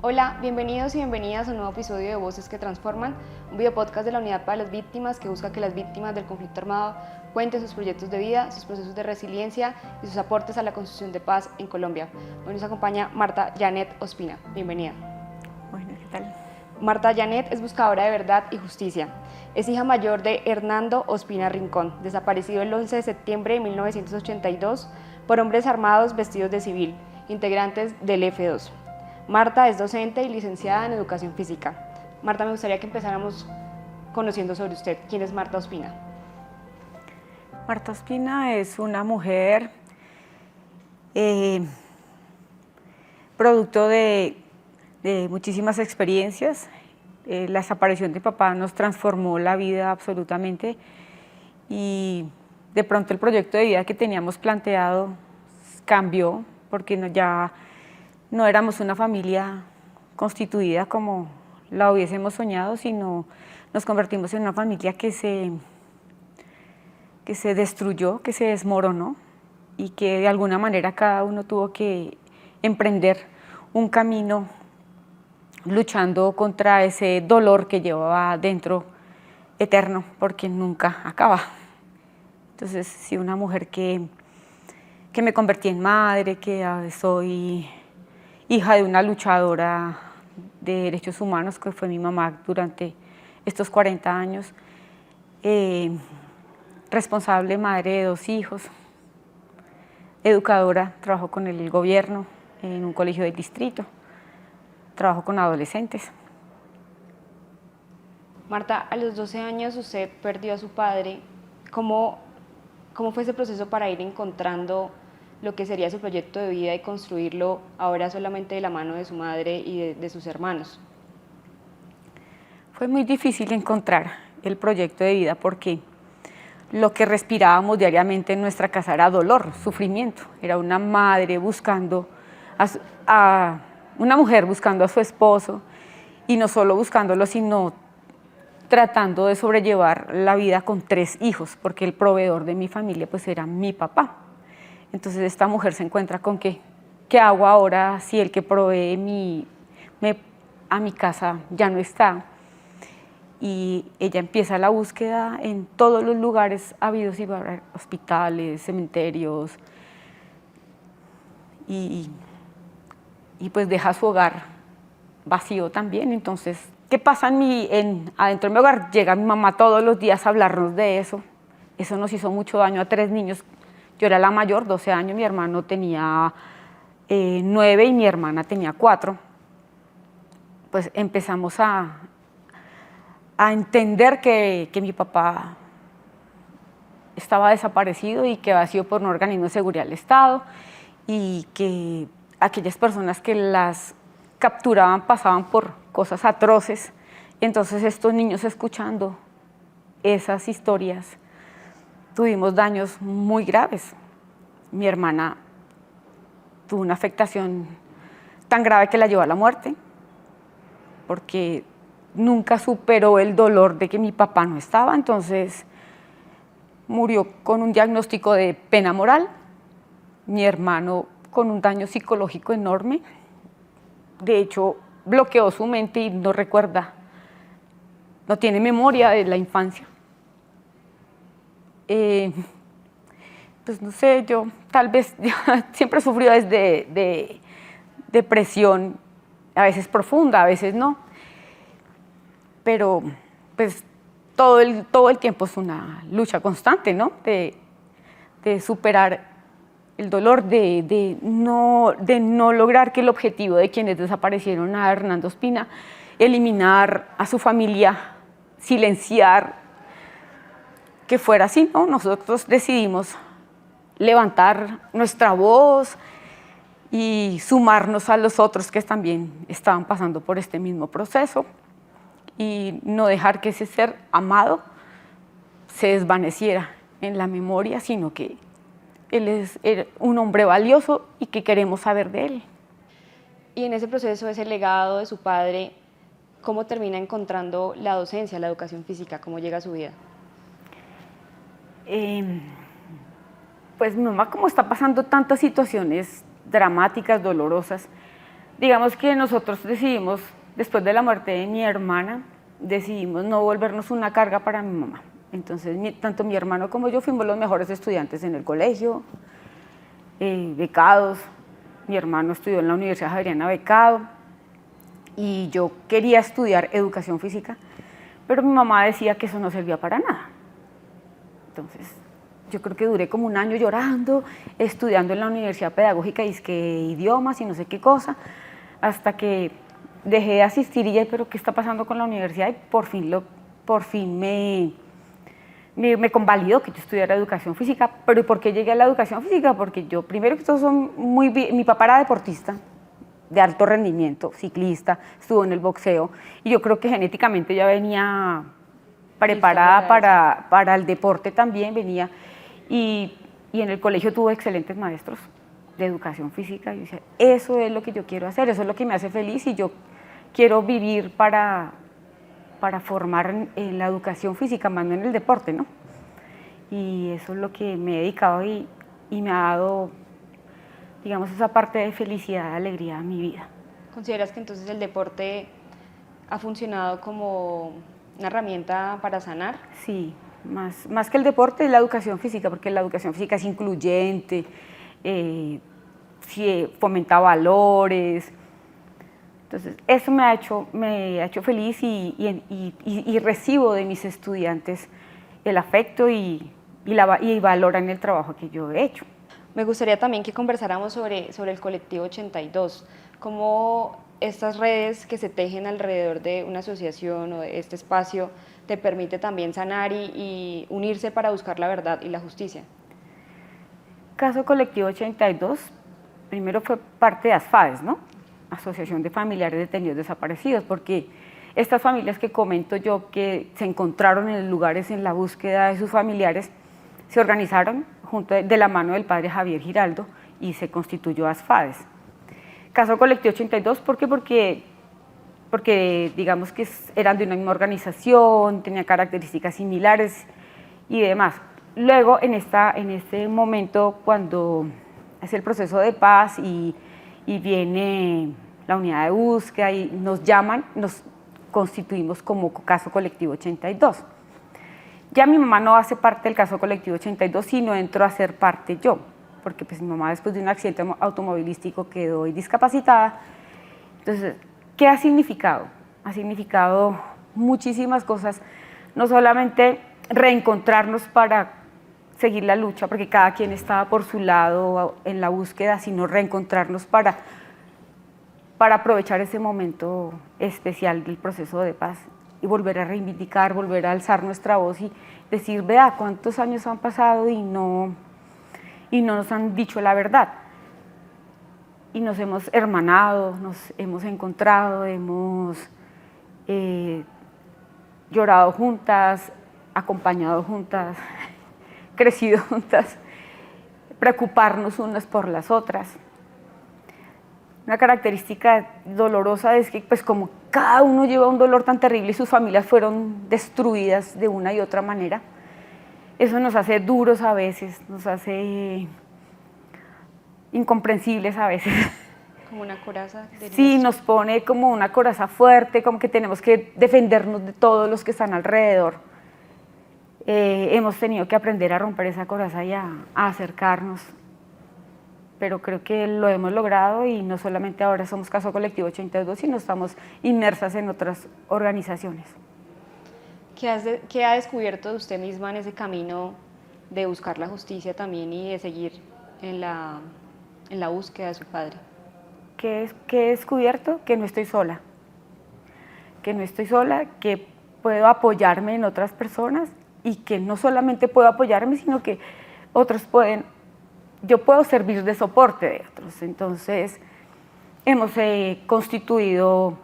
Hola, bienvenidos y bienvenidas a un nuevo episodio de Voces que Transforman, un videopodcast de la Unidad para las Víctimas que busca que las víctimas del conflicto armado cuenten sus proyectos de vida, sus procesos de resiliencia y sus aportes a la construcción de paz en Colombia. Hoy nos acompaña Marta Janet Ospina. Bienvenida. Bueno, ¿qué tal? Marta Janet es buscadora de verdad y justicia. Es hija mayor de Hernando Ospina Rincón, desaparecido el 11 de septiembre de 1982 por hombres armados vestidos de civil, integrantes del F2. Marta es docente y licenciada en Educación Física. Marta, me gustaría que empezáramos conociendo sobre usted. ¿Quién es Marta Ospina? Marta Ospina es una mujer producto de muchísimas experiencias. La desaparición de papá nos transformó la vida absolutamente y de pronto el proyecto de vida que teníamos planteado cambió porque ya no éramos una familia constituida como la hubiésemos soñado, sino nos convertimos en una familia que se destruyó, que se desmoronó y que de alguna manera cada uno tuvo que emprender un camino luchando contra ese dolor que llevaba dentro eterno, porque nunca acaba. Entonces, sí, una mujer que me convertí en madre, que soy hija de una luchadora de derechos humanos, que fue mi mamá durante estos 40 años, responsable madre de 2 hijos, educadora, trabajo con el gobierno en un colegio del distrito, trabajo con adolescentes. Marta, a los 12 años usted perdió a su padre. ¿Cómo fue ese proceso para ir encontrando lo que sería su proyecto de vida y construirlo ahora solamente de la mano de su madre y de sus hermanos? Fue muy difícil encontrar el proyecto de vida porque lo que respirábamos diariamente en nuestra casa era dolor, sufrimiento. Era una madre buscando una mujer buscando a su esposo, y no solo buscándolo, sino tratando de sobrellevar la vida con 3 hijos, porque el proveedor de mi familia pues era mi papá. Entonces esta mujer se encuentra con ¿qué hago ahora si el que provee a mi casa ya no está? Y ella empieza la búsqueda en todos los lugares habidos y por haber, hospitales, cementerios, y pues deja su hogar vacío también. Entonces, ¿qué pasa adentro de mi hogar? Llega mi mamá todos los días a hablarnos de eso. Eso nos hizo mucho daño a 3 niños. Yo era la mayor, 12 años, mi hermano tenía 9 y mi hermana tenía 4. Pues empezamos a entender que mi papá estaba desaparecido y que había sido por un organismo de seguridad del Estado, y que aquellas personas que las capturaban pasaban por cosas atroces. Entonces estos niños, escuchando esas historias, tuvimos daños muy graves. Mi hermana tuvo una afectación tan grave que la llevó a la muerte, porque nunca superó el dolor de que mi papá no estaba. Entonces murió con un diagnóstico de pena moral, mi hermano con un daño psicológico enorme. De hecho, bloqueó su mente y no recuerda, no tiene memoria de la infancia. Pues no sé, yo tal vez siempre he sufrido de depresión, a veces profunda, a veces no, pero pues todo el tiempo es una lucha constante, ¿no? De superar el dolor, de no lograr que el objetivo de quienes desaparecieron a Hernando Ospina, eliminar a su familia, silenciar, que fuera así, ¿no? Nosotros decidimos levantar nuestra voz y sumarnos a los otros que también estaban pasando por este mismo proceso, y no dejar que ese ser amado se desvaneciera en la memoria, sino que él es un hombre valioso y que queremos saber de él. Y en ese proceso, ese legado de su padre, ¿cómo termina encontrando la docencia, la educación física? ¿Cómo llega a su vida? Pues mi mamá, como está pasando tantas situaciones dramáticas, dolorosas, Digamos que nosotros decidimos, después de la muerte de mi hermana, decidimos no volvernos una carga para mi mamá. Entonces, tanto mi hermano como yo fuimos los mejores estudiantes en el colegio, becados. Mi hermano estudió en la Universidad Javeriana becado y yo quería estudiar educación física, pero mi mamá decía que eso no servía para nada. Entonces, yo creo que duré como un año llorando, estudiando en la Universidad Pedagógica, idiomas y no sé qué cosa, hasta que dejé de asistir y ya, pero ¿qué está pasando con la universidad? Y por fin me convalidó que yo estudiara educación física. ¿Pero por qué llegué a la educación física? Porque yo, primero que todo, mi papá era deportista de alto rendimiento, ciclista, estuvo en el boxeo, y yo creo que genéticamente ya venía preparada para el deporte también, venía, y en el colegio tuve excelentes maestros de educación física, y yo decía, eso es lo que yo quiero hacer, eso es lo que me hace feliz, y yo quiero vivir para formar en la educación física, más no en el deporte, ¿no? Y eso es lo que me he dedicado y me ha dado, digamos, esa parte de felicidad, alegría a mi vida. ¿Consideras que entonces el deporte ha funcionado como una herramienta para sanar? Sí, más que el deporte es la educación física, porque la educación física es incluyente, fomenta valores. Entonces, eso me ha hecho feliz y recibo de mis estudiantes el afecto y valoran el trabajo que yo he hecho. Me gustaría también que conversáramos sobre el colectivo 82, cómo estas redes que se tejen alrededor de una asociación o de este espacio te permite también sanar y unirse para buscar la verdad y la justicia. Caso Colectivo 82, primero fue parte de ASFADES, ¿no? Asociación de Familiares Detenidos Desaparecidos, porque estas familias que comento yo que se encontraron en lugares en la búsqueda de sus familiares, se organizaron de la mano del padre Javier Giraldo y se constituyó ASFADES. Caso Colectivo 82, ¿por qué? Porque digamos que eran de una misma organización, tenían características similares y demás. Luego, en este momento, cuando es el proceso de paz y viene la unidad de búsqueda y nos llaman, nos constituimos como Caso Colectivo 82. Ya mi mamá no hace parte del Caso Colectivo 82, sino entro a ser parte yo, porque pues mi mamá después de un accidente automovilístico quedó discapacitada. Entonces, ¿qué ha significado? Ha significado muchísimas cosas, no solamente reencontrarnos para seguir la lucha, porque cada quien estaba por su lado en la búsqueda, sino reencontrarnos para aprovechar ese momento especial del proceso de paz y volver a reivindicar, volver a alzar nuestra voz y decir, vea, cuántos años han pasado y no nos han dicho la verdad. Y nos hemos hermanado, nos hemos encontrado, hemos llorado juntas, acompañado juntas, crecido juntas, preocuparnos unas por las otras. Una característica dolorosa es que pues como cada uno lleva un dolor tan terrible y sus familias fueron destruidas de una y otra manera, eso nos hace duros a veces, nos hace incomprensibles a veces. Como una coraza. Sí, nos pone como una coraza fuerte, como que tenemos que defendernos de todos los que están alrededor. Hemos tenido que aprender a romper esa coraza y a acercarnos, pero creo que lo hemos logrado y no solamente ahora somos Caso Colectivo 82, sino estamos inmersas en otras organizaciones. ¿Qué ha descubierto de usted misma en ese camino de buscar la justicia también y de seguir en la búsqueda de su padre? ¿Qué he descubierto? Que no estoy sola, que puedo apoyarme en otras personas y que no solamente puedo apoyarme, sino que otros yo puedo servir de soporte de otros. Entonces, hemos constituido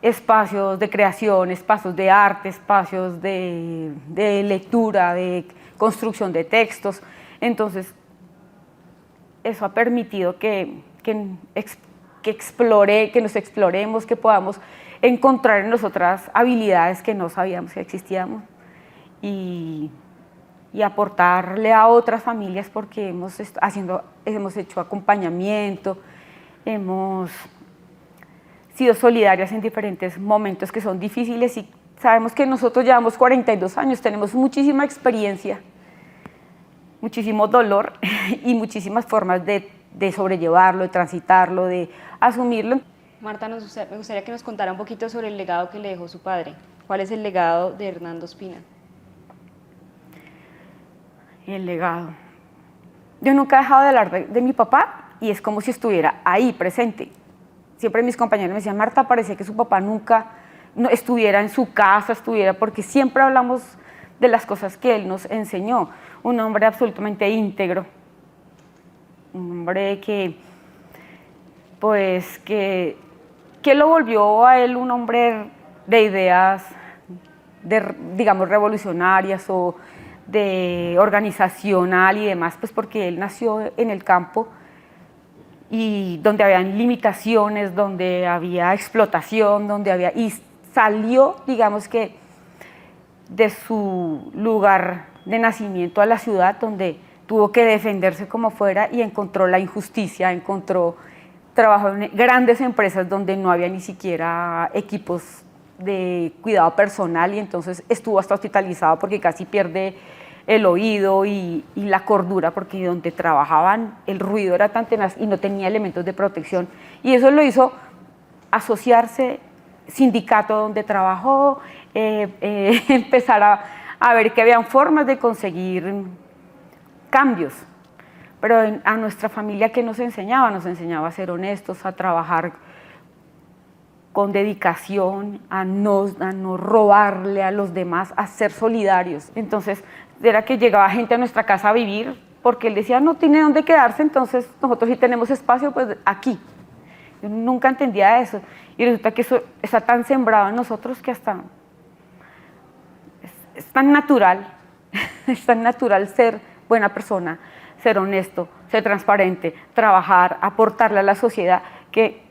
espacios de creación, espacios de arte, espacios de lectura, de construcción de textos. Entonces, eso ha permitido que nos exploremos, que podamos encontrar en nosotras habilidades que no sabíamos que existíamos y aportarle a otras familias, porque hemos hecho acompañamiento, hemos sido solidarias en diferentes momentos que son difíciles y sabemos que nosotros llevamos 42 años, tenemos muchísima experiencia, muchísimo dolor y muchísimas formas de sobrellevarlo, de transitarlo, de asumirlo. Marta, me gustaría que nos contara un poquito sobre el legado que le dejó su padre. ¿Cuál es el legado de Hernando Ospina? El legado. Yo nunca he dejado de hablar de mi papá y es como si estuviera ahí, presente. Siempre mis compañeros me decían, Marta, parece que su papá nunca estuviera en su casa, porque siempre hablamos de las cosas que él nos enseñó. Un hombre absolutamente íntegro, un hombre que lo volvió a él un hombre de ideas, digamos, revolucionarias o de organizacional y demás, pues porque él nació en el campo y donde había limitaciones, donde había explotación, y salió, digamos que, de su lugar de nacimiento a la ciudad, donde tuvo que defenderse como fuera y encontró la injusticia, trabajó en grandes empresas donde no había ni siquiera equipos de cuidado personal y entonces estuvo hasta hospitalizado porque casi pierde el oído y la cordura porque donde trabajaban el ruido era tan tenaz y no tenía elementos de protección y eso lo hizo asociarse, sindicato donde trabajó, empezar a ver que habían formas de conseguir cambios. Pero a nuestra familia, ¿qué nos enseñaba? Nos enseñaba a ser honestos, a trabajar con dedicación, a no robarle a los demás, a ser solidarios. Entonces, era que llegaba gente a nuestra casa a vivir, porque él decía, no tiene dónde quedarse, entonces nosotros sí tenemos espacio, pues aquí. Yo nunca entendía eso. Y resulta que eso está tan sembrado en nosotros que hasta es tan natural, es tan natural ser buena persona, ser honesto, ser transparente, trabajar, aportarle a la sociedad, que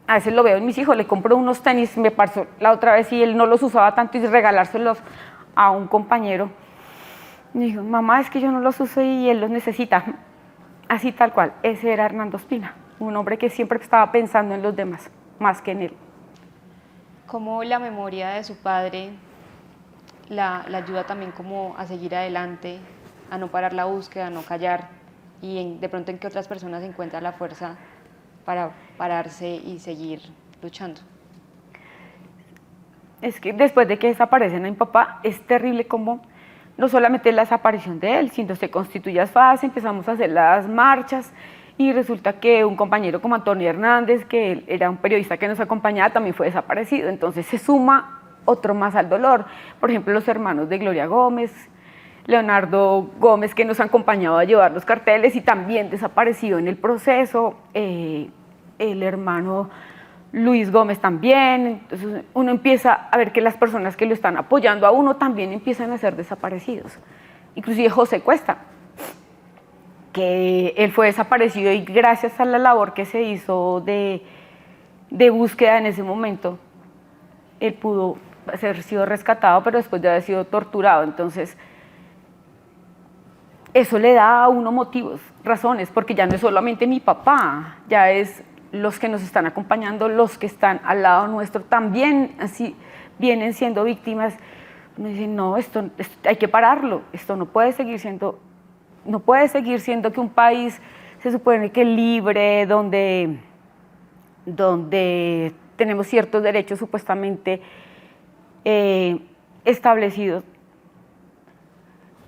a veces lo veo en mis hijos, le compro unos tenis, me pasó la otra vez y él no los usaba tanto y regalárselos a un compañero. Y dijo, mamá, es que yo no los uso y él los necesita. Así tal cual, ese era Hernando Ospina, un hombre que siempre estaba pensando en los demás, más que en él. ¿Cómo la memoria de su padre la ayuda también como a seguir adelante, a no parar la búsqueda, a no callar? Y de pronto en qué otras personas encuentra la fuerza para pararse y seguir luchando. Es que después de que desaparecen a mi papá, es terrible como no solamente la desaparición de él, sino se constituye ASFAS, empezamos a hacer las marchas y resulta que un compañero como Antonio Hernández, que era un periodista que nos acompañaba, también fue desaparecido. Entonces se suma otro más al dolor. Por ejemplo, los hermanos de Gloria Gómez, Leonardo Gómez, que nos ha acompañado a llevar los carteles y también desaparecido en el proceso, el hermano Luis Gómez también. Entonces uno empieza a ver que las personas que lo están apoyando a uno también empiezan a ser desaparecidos. Inclusive José Cuesta, que él fue desaparecido y gracias a la labor que se hizo de búsqueda en ese momento, él pudo haber sido rescatado, pero después de haber sido torturado. Entonces eso le da a uno motivos, razones, porque ya no es solamente mi papá, ya es los que nos están acompañando, los que están al lado nuestro, también así vienen siendo víctimas. Me dicen, no, esto hay que pararlo, esto no puede seguir siendo que un país se supone que libre, donde tenemos ciertos derechos supuestamente establecidos,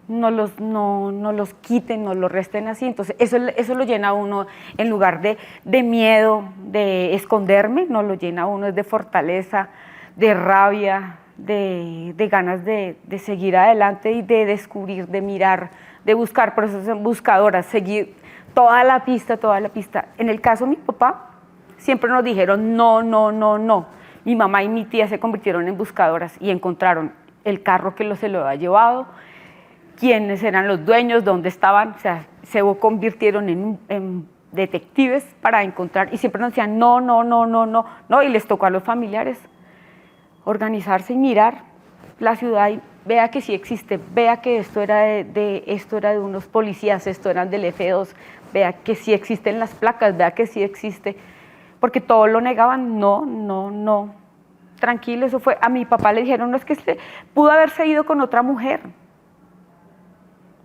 no los quiten, no los resten así. Entonces eso lo llena a uno, en lugar de miedo, de esconderme, no lo llena a uno es de fortaleza, de rabia, de ganas de seguir adelante y de descubrir, de mirar, de buscar. Por eso son buscadoras, seguir toda la pista. En el caso de mi papá, siempre nos dijeron no. Mi mamá y mi tía se convirtieron en buscadoras y encontraron el carro que se lo había llevado, quiénes eran los dueños, dónde estaban, o sea, se convirtieron en detectives para encontrar, y siempre nos decían no, y les tocó a los familiares organizarse y mirar la ciudad y vea que sí existe, vea que esto era de unos policías, esto eran del F2, vea que sí existen las placas, vea que sí existe porque todo lo negaban, no, no, no, tranquilo, eso fue, a mi papá le dijeron, no, es que pudo haberse ido con otra mujer.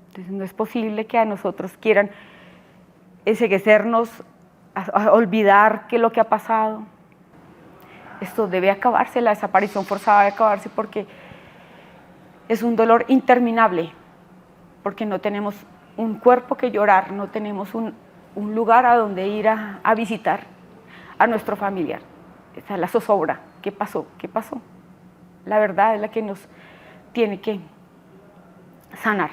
Entonces no es posible que a nosotros quieran enceguecernos, a olvidar qué es lo que ha pasado. Esto debe acabarse, la desaparición forzada debe acabarse porque es un dolor interminable, porque no tenemos un cuerpo que llorar, no tenemos un lugar a donde ir a visitar a nuestro familiar. Esa es la zozobra. ¿Qué pasó? ¿Qué pasó? La verdad es la que nos tiene que sanar.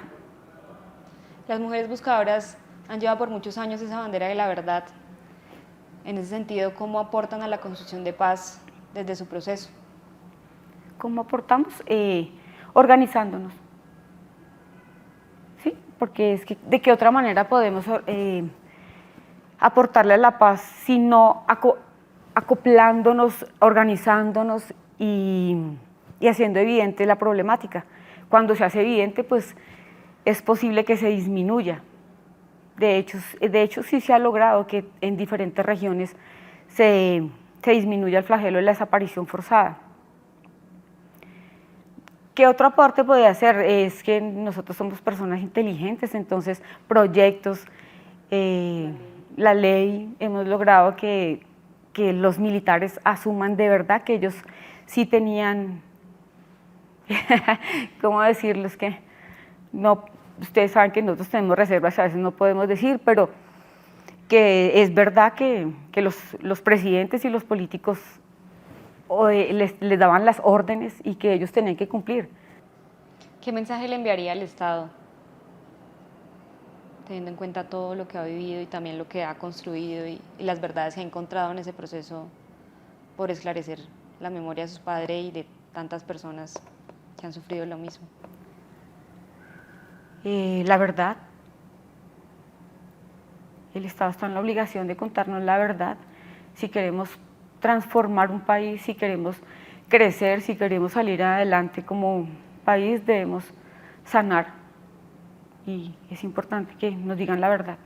Las mujeres buscadoras han llevado por muchos años esa bandera de la verdad. En ese sentido, ¿cómo aportan a la construcción de paz desde su proceso? ¿Cómo aportamos? Organizándonos. ¿Sí? Porque es que de qué otra manera podemos aportarle a la paz si no acoplándonos, organizándonos y haciendo evidente la problemática. Cuando se hace evidente, pues es posible que se disminuya. De hecho sí se ha logrado que en diferentes regiones se disminuya el flagelo de la desaparición forzada. ¿Qué otro aporte podría hacer? Es que nosotros somos personas inteligentes, entonces proyectos, la ley, hemos logrado que los militares asuman de verdad que ellos sí tenían, ¿cómo decirles? Que no, ustedes saben que nosotros tenemos reservas, a veces no podemos decir, pero que es verdad que los presidentes y los políticos les daban las órdenes y que ellos tenían que cumplir. ¿Qué mensaje le enviaría al Estado, teniendo en cuenta todo lo que ha vivido y también lo que ha construido y las verdades que ha encontrado en ese proceso por esclarecer la memoria de sus padres y de tantas personas que han sufrido lo mismo? La verdad. El Estado está en la obligación de contarnos la verdad si queremos transformar un país, si queremos crecer, si queremos salir adelante como país, debemos sanar y es importante que nos digan la verdad.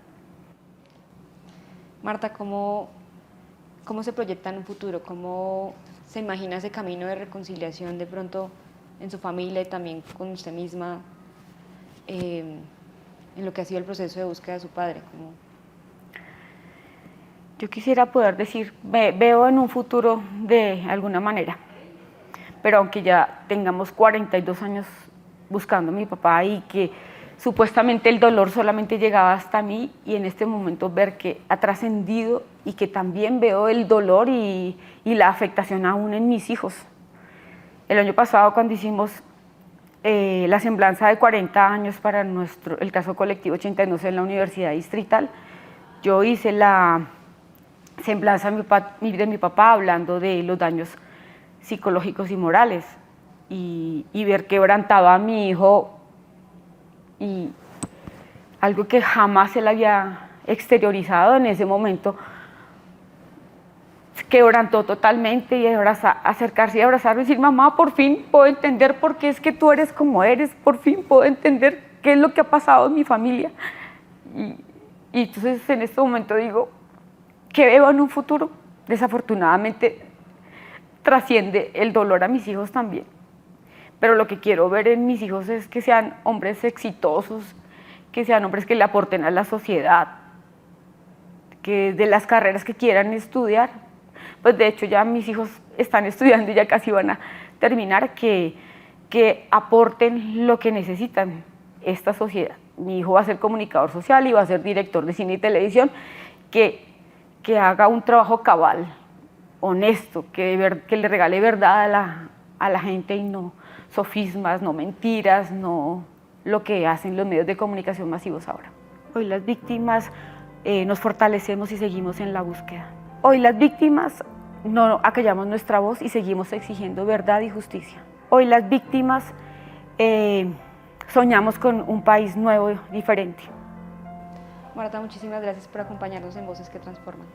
Marta, ¿cómo se proyecta en un futuro? ¿Cómo se imagina ese camino de reconciliación de pronto en su familia y también con usted misma en lo que ha sido el proceso de búsqueda de su padre? Yo quisiera poder decir, veo en un futuro de alguna manera, pero aunque ya tengamos 42 años buscando a mi papá y que supuestamente el dolor solamente llegaba hasta mí y en este momento ver que ha trascendido y que también veo el dolor y la afectación aún en mis hijos. El año pasado cuando hicimos la semblanza de 40 años para el caso colectivo 89 en la Universidad Distrital, yo hice la semblanza de mi papá hablando de los daños psicológicos y morales y ver quebrantado a mi hijo y algo que jamás se le había exteriorizado en ese momento, quebrantó totalmente y acercarse y abrazarme y decir, mamá, por fin puedo entender por qué es que tú eres como eres, por fin puedo entender qué es lo que ha pasado en mi familia. Y entonces en este momento digo, ¿qué veo en un futuro? Desafortunadamente trasciende el dolor a mis hijos también, pero lo que quiero ver en mis hijos es que sean hombres exitosos, que sean hombres que le aporten a la sociedad, que de las carreras que quieran estudiar, pues de hecho ya mis hijos están estudiando y ya casi van a terminar, que aporten lo que necesitan esta sociedad. Mi hijo va a ser comunicador social y va a ser director de cine y televisión, que haga un trabajo cabal, honesto, que le regale verdad a la gente y no sofismas, no mentiras, no lo que hacen los medios de comunicación masivos ahora. Hoy las víctimas nos fortalecemos y seguimos en la búsqueda. Hoy las víctimas no acallamos nuestra voz y seguimos exigiendo verdad y justicia. Hoy las víctimas soñamos con un país nuevo, diferente. Marta, muchísimas gracias por acompañarnos en Voces que Transforman.